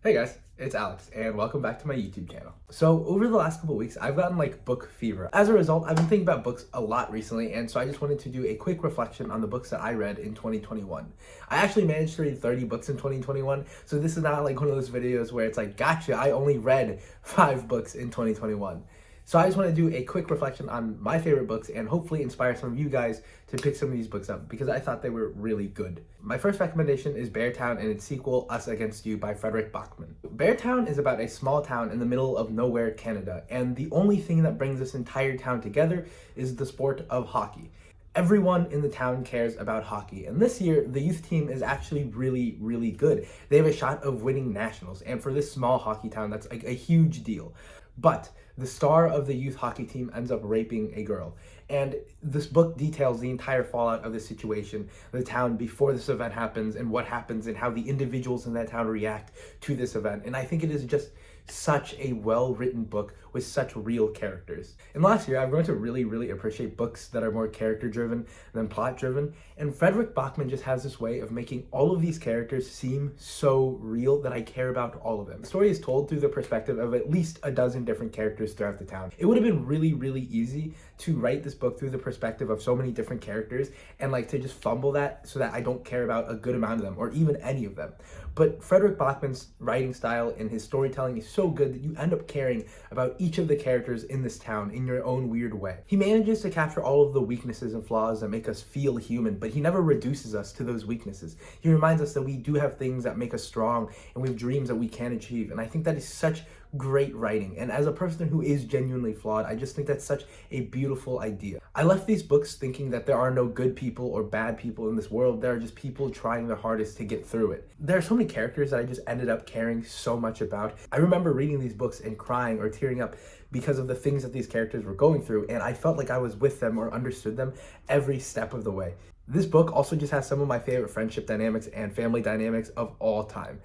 Hey guys, it's Alex, and welcome back to my YouTube channel. So over the last couple weeks, I've gotten like book fever. As a result, I've been thinking about books a lot recently, and so I just wanted to do a quick reflection on the books that I read in 2021. I actually managed to read 30 books in 2021, so this is not like one of those videos where it's like, gotcha, I only read 5 books in 2021. So I just want to do a quick reflection on my favorite books and hopefully inspire some of you guys to pick some of these books up because I thought they were really good. My first recommendation is Beartown and its sequel, Us Against You by Frederick Bachman. Beartown is about a small town in the middle of nowhere, Canada, and the only thing that brings this entire town together is the sport of hockey. Everyone in the town cares about hockey, and this year the youth team is actually really good. They have a shot of winning nationals, and for this small hockey town that's like a huge deal. But the star of the youth hockey team ends up raping a girl, and this book details the entire fallout of the situation, the town before this event happens, and what happens and how the individuals in that town react to this event. And I think it is just such a well-written book with such real characters. In the last year, I've grown to really appreciate books that are more character-driven than plot-driven, and Frederick Bachman just has this way of making all of these characters seem so real that I care about all of them. The story is told through the perspective of at least a dozen different characters throughout the town. It would have been really easy to write this book through the perspective of so many different characters and like to just fumble that so that I don't care about a good amount of them or even any of them. But Frederick Bachman's writing style and his storytelling is so good that you end up caring about each of the characters in this town in your own weird way. He manages to capture all of the weaknesses and flaws that make us feel human, but he never reduces us to those weaknesses. He reminds us that we do have things that make us strong and we have dreams that we can achieve. And I think that is such great writing, and as a person who is genuinely flawed, I just think that's such a beautiful idea. I left these books thinking that there are no good people or bad people in this world. There are just people trying their hardest to get through it. There are so many characters that I just ended up caring so much about. I remember reading these books and crying or tearing up because of the things that these characters were going through, and I felt like I was with them or understood them every step of the way. This book also just has some of my favorite friendship dynamics and family dynamics of all time.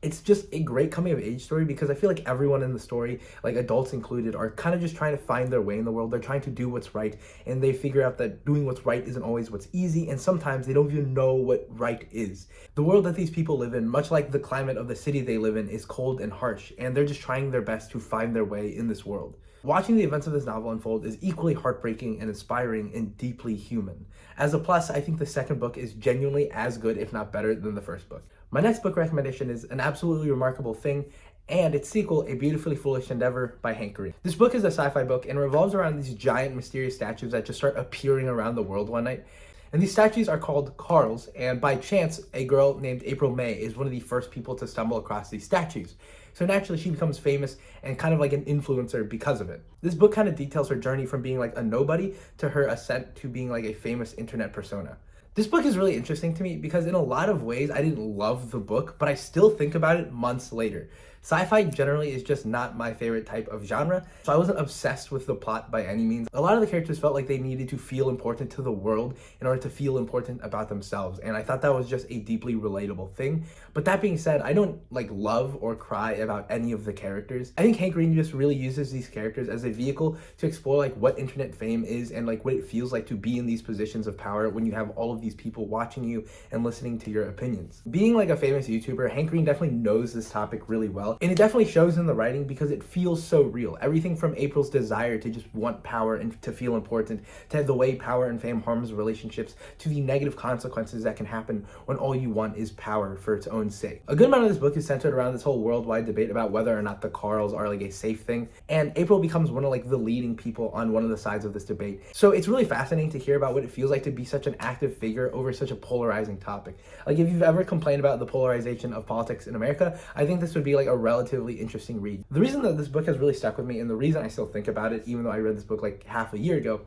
It's just a great coming of age story because I feel like everyone in the story, like adults included, are kind of just trying to find their way in the world. They're trying to do what's right, and they figure out that doing what's right isn't always what's easy, and sometimes they don't even know what right is. The world that these people live in, much like the climate of the city they live in, is cold and harsh, and they're just trying their best to find their way in this world. Watching the events of this novel unfold is equally heartbreaking and inspiring and deeply human. As a plus, I think the second book is genuinely as good, if not better, than the first book. My next book recommendation is An Absolutely Remarkable Thing, and its sequel, A Beautifully Foolish Endeavor by Hank Green. This book is a sci-fi book and revolves around these giant mysterious statues that just start appearing around the world one night. And these statues are called Carls, and by chance, a girl named April May is one of the first people to stumble across these statues. So naturally, she becomes famous and kind of like an influencer because of it. This book kind of details her journey from being like a nobody to her ascent to being like a famous internet persona. This book is really interesting to me because in a lot of ways, I didn't love the book, but I still think about it months later. Sci-fi generally is just not my favorite type of genre, so I wasn't obsessed with the plot by any means. A lot of the characters felt like they needed to feel important to the world in order to feel important about themselves, and I thought that was just a deeply relatable thing. But that being said, I don't like love or cry about any of the characters. I think Hank Green just really uses these characters as a vehicle to explore like what internet fame is and like what it feels like to be in these positions of power when you have all of these people watching you and listening to your opinions. Being like a famous YouTuber, Hank Green definitely knows this topic really well, and it definitely shows in the writing because it feels so real. Everything from April's desire to just want power and to feel important, to the way power and fame harms relationships, to the negative consequences that can happen when all you want is power for its own sake. A good amount of this book is centered around this whole worldwide debate about whether or not the Carls are like a safe thing, and April becomes one of like the leading people on one of the sides of this debate. So it's really fascinating to hear about what it feels like to be such an active figure over such a polarizing topic. Like if you've ever complained about the polarization of politics in America, I think this would be like a relatively interesting read. The reason that this book has really stuck with me, and the reason I still think about it, even though I read this book like half a year ago,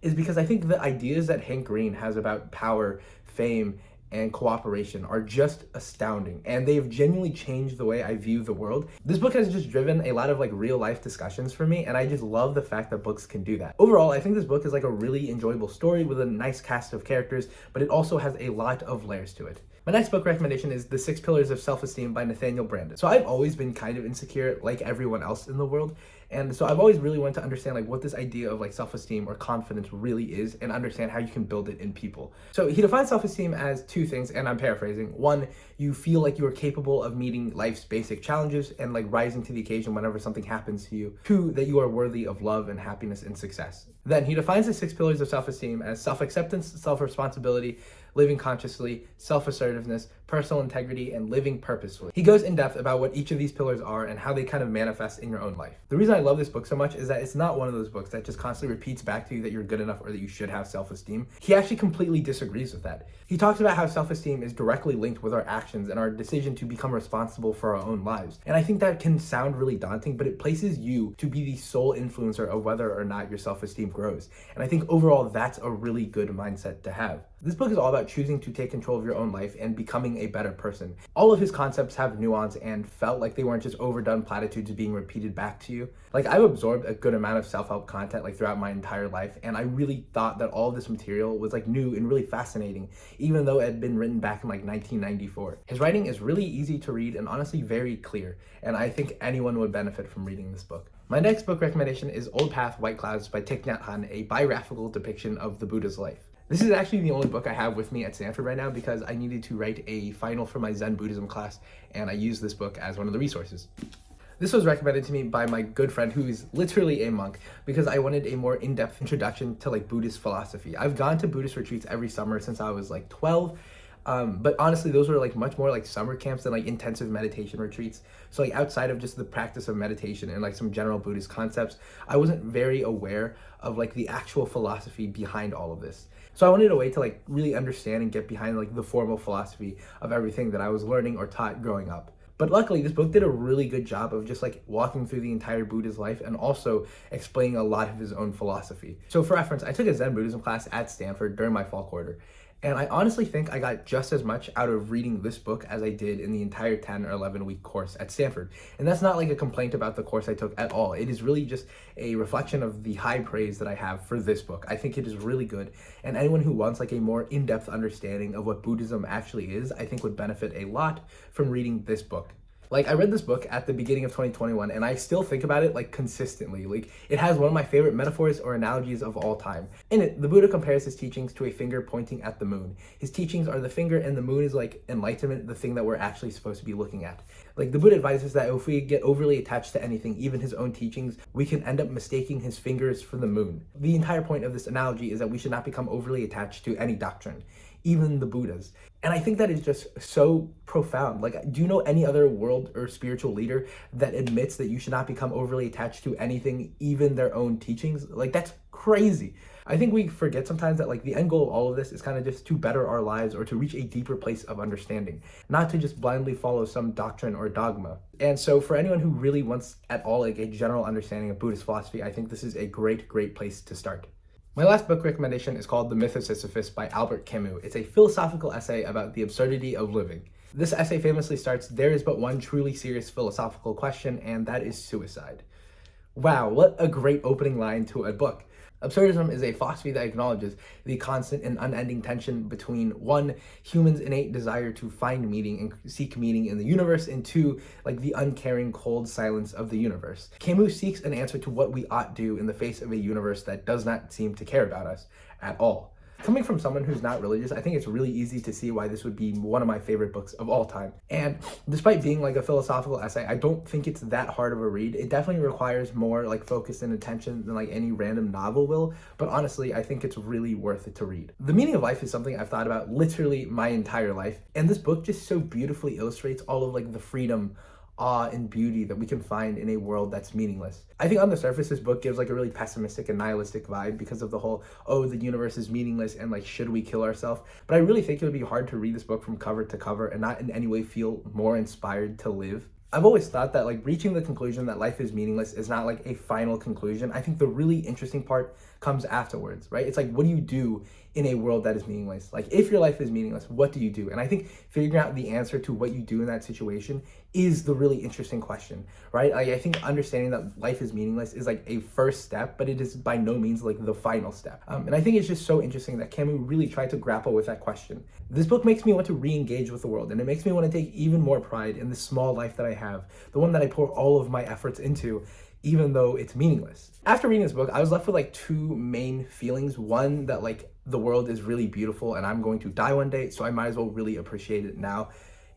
is because I think the ideas that Hank Green has about power, fame, and cooperation are just astounding, and they've genuinely changed the way I view the world. This book has just driven a lot of like real life discussions for me, and I just love the fact that books can do that. Overall, I think this book is like a really enjoyable story with a nice cast of characters, but it also has a lot of layers to it. My next book recommendation is The Six Pillars of Self-Esteem by Nathaniel Branden. So I've always been kind of insecure like everyone else in the world. And so I've always really wanted to understand like what this idea of like self-esteem or confidence really is and understand how you can build it in people. So he defines self-esteem as two things, and I'm paraphrasing. One, you feel like you are capable of meeting life's basic challenges and like rising to the occasion whenever something happens to you. Two, that you are worthy of love and happiness and success. Then he defines the six pillars of self-esteem as self-acceptance, self-responsibility, living consciously, self-assertiveness, personal integrity, and living purposefully. He goes in depth about what each of these pillars are and how they kind of manifest in your own life. The reason I love this book so much is that it's not one of those books that just constantly repeats back to you that you're good enough or that you should have self-esteem. He actually completely disagrees with that. He talks about how self-esteem is directly linked with our actions and our decision to become responsible for our own lives. And I think that can sound really daunting, but it places you to be the sole influencer of whether or not your self-esteem grows. And I think overall, that's a really good mindset to have. This book is all about choosing to take control of your own life and becoming a better person. All of his concepts have nuance and felt like they weren't just overdone platitudes being repeated back to you. Like, I've absorbed a good amount of self-help content like throughout my entire life, and I really thought that all of this material was like new and really fascinating, even though it had been written back in like 1994. His writing is really easy to read and honestly very clear, and I think anyone would benefit from reading this book. My next book recommendation is Old Path, White Clouds by Thich Nhat Hanh, a biographical depiction of the Buddha's life. This is actually the only book I have with me at Stanford right now because I needed to write a final for my Zen Buddhism class, and I used this book as one of the resources. This was recommended to me by my good friend who is literally a monk because I wanted a more in-depth introduction to like Buddhist philosophy. I've gone to Buddhist retreats every summer since I was like 12. But honestly, those were like much more like summer camps than like intensive meditation retreats. So like outside of just the practice of meditation and like some general Buddhist concepts, I wasn't very aware of like the actual philosophy behind all of this. So I wanted a way to like really understand and get behind like the formal philosophy of everything that I was learning or taught growing up. But luckily, this book did a really good job of just like walking through the entire Buddha's life and also explaining a lot of his own philosophy. So for reference, I took a Zen Buddhism class at Stanford during my fall quarter. And I honestly think I got just as much out of reading this book as I did in the entire 10 or 11 week course at Stanford. And that's not like a complaint about the course I took at all. It is really just a reflection of the high praise that I have for this book. I think it is really good. And anyone who wants like a more in-depth understanding of what Buddhism actually is, I think would benefit a lot from reading this book. Like, I read this book at the beginning of 2021, and I still think about it, like, consistently. Like, it has one of my favorite metaphors or analogies of all time. In it, the Buddha compares his teachings to a finger pointing at the moon. His teachings are the finger, and the moon is, like, enlightenment, the thing that we're actually supposed to be looking at. Like, the Buddha advises that if we get overly attached to anything, even his own teachings, we can end up mistaking his fingers for the moon. The entire point of this analogy is that we should not become overly attached to any doctrine, even the Buddhas. And I think that is just so profound. Like, do you know any other world or spiritual leader that admits that you should not become overly attached to anything, even their own teachings? Like, that's crazy. I think we forget sometimes that like the end goal of all of this is kind of just to better our lives or to reach a deeper place of understanding, not to just blindly follow some doctrine or dogma. And so for anyone who really wants at all like a general understanding of Buddhist philosophy, I think this is a great place to start. My last book recommendation is called The Myth of Sisyphus by Albert Camus. It's a philosophical essay about the absurdity of living. This essay famously starts, "There is but one truly serious philosophical question, and that is suicide." Wow, what a great opening line to a book. Absurdism is a philosophy that acknowledges the constant and unending tension between one, humans' innate desire to find meaning and seek meaning in the universe, and two, like the uncaring cold silence of the universe. Camus seeks an answer to what we ought do in the face of a universe that does not seem to care about us at all. Coming from someone who's not religious, I think it's really easy to see why this would be one of my favorite books of all time. And despite being like a philosophical essay, I don't think it's that hard of a read. It definitely requires more like focus and attention than like any random novel will, but honestly, I think it's really worth it to read. The meaning of life is something I've thought about literally my entire life, and this book just so beautifully illustrates all of like the freedom, awe, and beauty that we can find in a world that's meaningless. I think on the surface, this book gives like a really pessimistic and nihilistic vibe because of the whole, oh, the universe is meaningless and like, should we kill ourselves? But I really think it would be hard to read this book from cover to cover and not in any way feel more inspired to live. I've always thought that like reaching the conclusion that life is meaningless is not like a final conclusion. I think the really interesting part comes afterwards, right? It's like, what do you do in a world that is meaningless? Like, if your life is meaningless, what do you do? And I think figuring out the answer to what you do in that situation is the really interesting question, right? Like, I think understanding that life is meaningless is like a first step, but it is by no means like the final step. And I think it's just so interesting that Camus really tried to grapple with that question. This book makes me want to re-engage with the world, and it makes me want to take even more pride in the small life that I have, the one that I pour all of my efforts into, even though it's meaningless. After reading this book, I was left with like two main feelings. One, that like the world is really beautiful and I'm going to die one day, so I might as well really appreciate it now.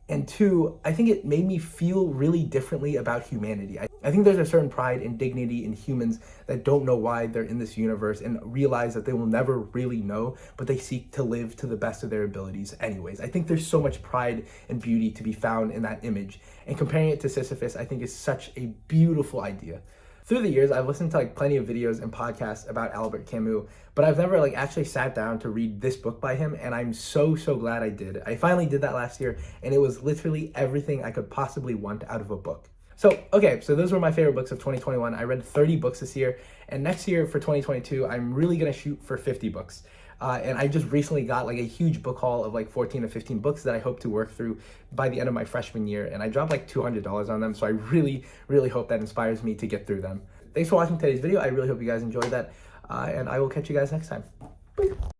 And two, I think it made me feel really differently about humanity. I think there's a certain pride and dignity in humans that don't know why they're in this universe and realize that they will never really know, but they seek to live to the best of their abilities anyways. I think there's so much pride and beauty to be found in that image. And comparing it to Sisyphus, I think is such a beautiful idea. Through the years, I've listened to like plenty of videos and podcasts about Albert Camus, but I've never like actually sat down to read this book by him, and I'm so glad I did. I finally did that last year, and it was literally everything I could possibly want out of a book. So those were my favorite books of 2021. I read 30 books this year, and next year for 2022, I'm really gonna shoot for 50 books. And I just recently got like a huge book haul of like 14 to 15 books that I hope to work through by the end of my freshman year. And I dropped like $200 on them. So I really hope that inspires me to get through them. Thanks for watching today's video. I really hope you guys enjoyed that. And I will catch you guys next time. Bye.